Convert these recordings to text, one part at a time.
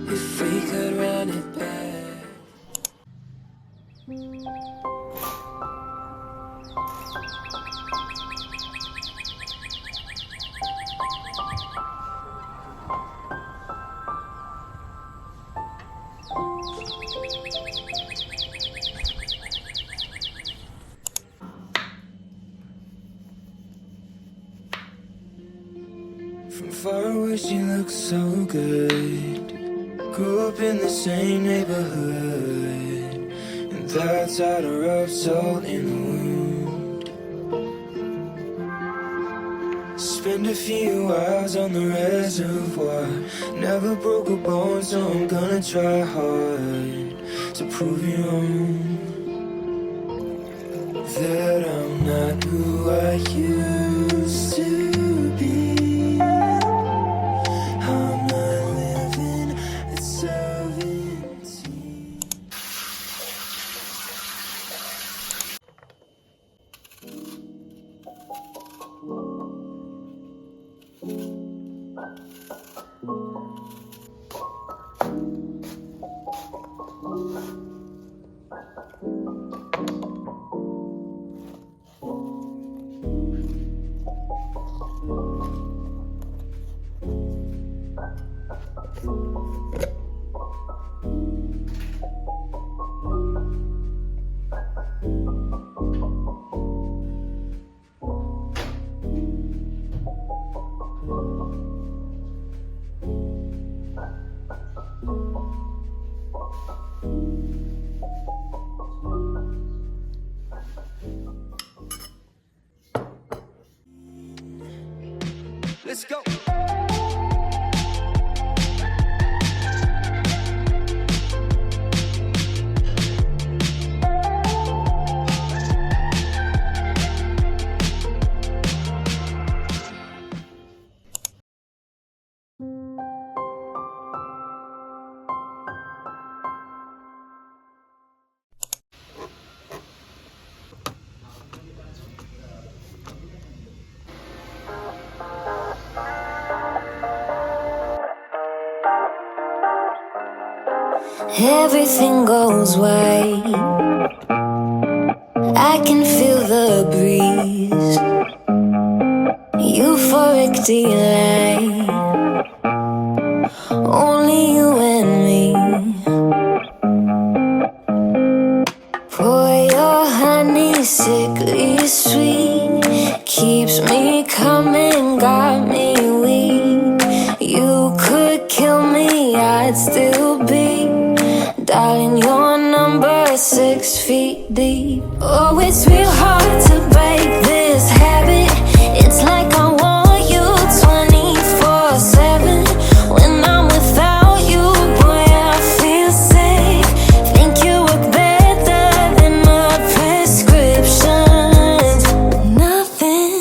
if we could run it back. From far away she looks so good. Grew up in the same neighborhood, and that's how to rub salt in the wound. Spend a few hours on the reservoir. Never broke a bone, so I'm gonna try hard to prove you wrong, that I'm not who I used to be. I'm not living at 17. Let's go. Everything goes white. I can feel the breeze. Euphoric delight. Only you and me. Pour your honey, sickly sweet. Keeps me coming, got me weak. You could kill me, I'd still be. Darling, your number is 6 feet deep. Oh, it's real hard to break this habit. It's like I want you 24/7. When I'm without you, boy, I feel sick. Think you work better than my prescriptions. Nothing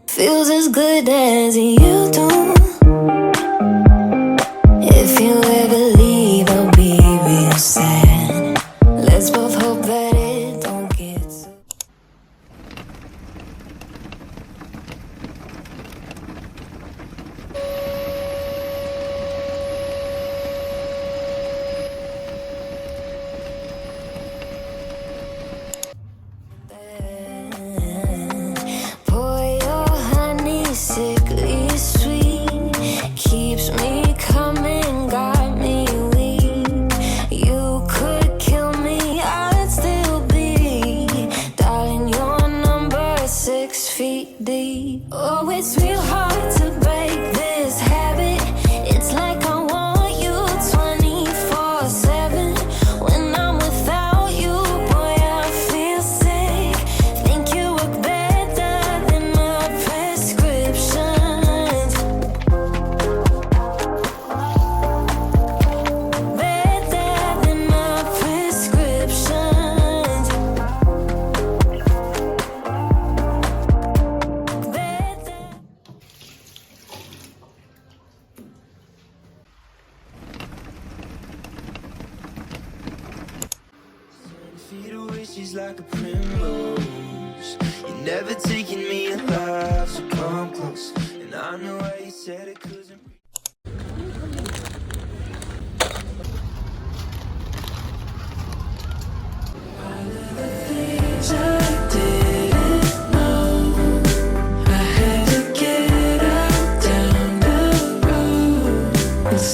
feels as good as you do. If you ever leave, I'll be real sad. Let's both hope that it don't get so. Pour your honey, sickly sweet. Keeps me coming, got me weak. You could kill me, I'd still be. Darling, your number is 6 feet deep. Oh, it's real hard to break this habit. It's like I want you 24/7. When I'm without you, boy, I feel sick. Think you work better than my prescriptions. Better than my prescriptions. Better. 20 feet away, she's like a primrose. You're never taking me alive, so come close. And I know why you said it, 'cause I'm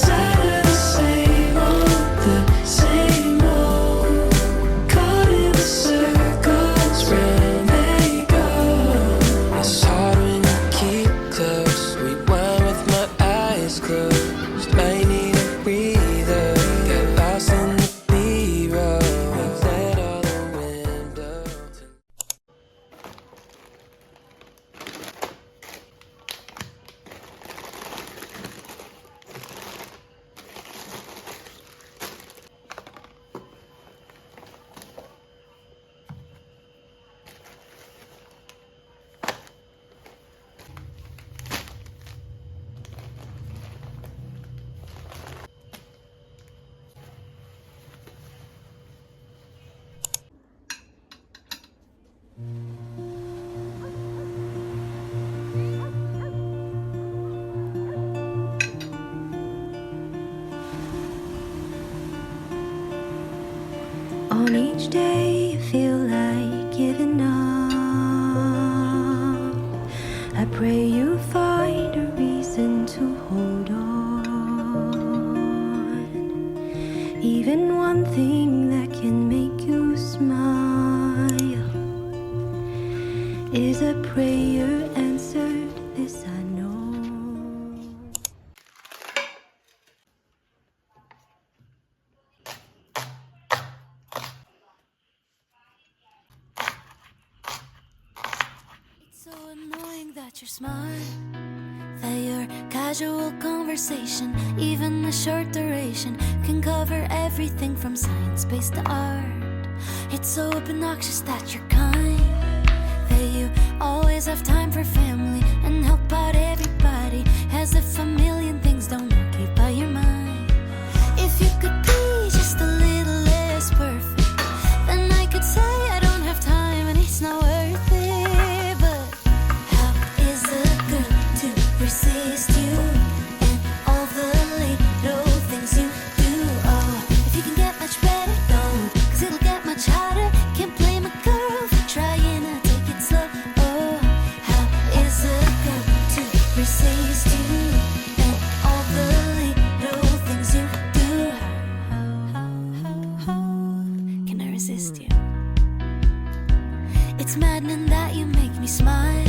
Tired of the same old, caught in the circles round they go. It's hard when you keep close. Rewind with my eyes closed. Might need a breather. Get lost in the B-roll. Let all the wind blow. On each day you feel like giving up, I pray you find a reason to hold on. Even one thing that can make you smile is a prayer answered, this I know. So annoying that you're smart, that your casual conversation, even a short duration, can cover everything from science-based to art. It's so obnoxious that you're kind, that you always have time for family and help out everybody, as if a million things don't occupy your mind. If you could be just a little less perfect, then I could say I don't have time and it's not worth it. Resist you and all the little things you do. Oh, if you can get much better, don't, 'cause it'll get much harder. Can't blame a girl for trying to take it slow. Oh, how is a girl to resist you and all the little things you do? How can I resist you? It's maddening that you make me smile,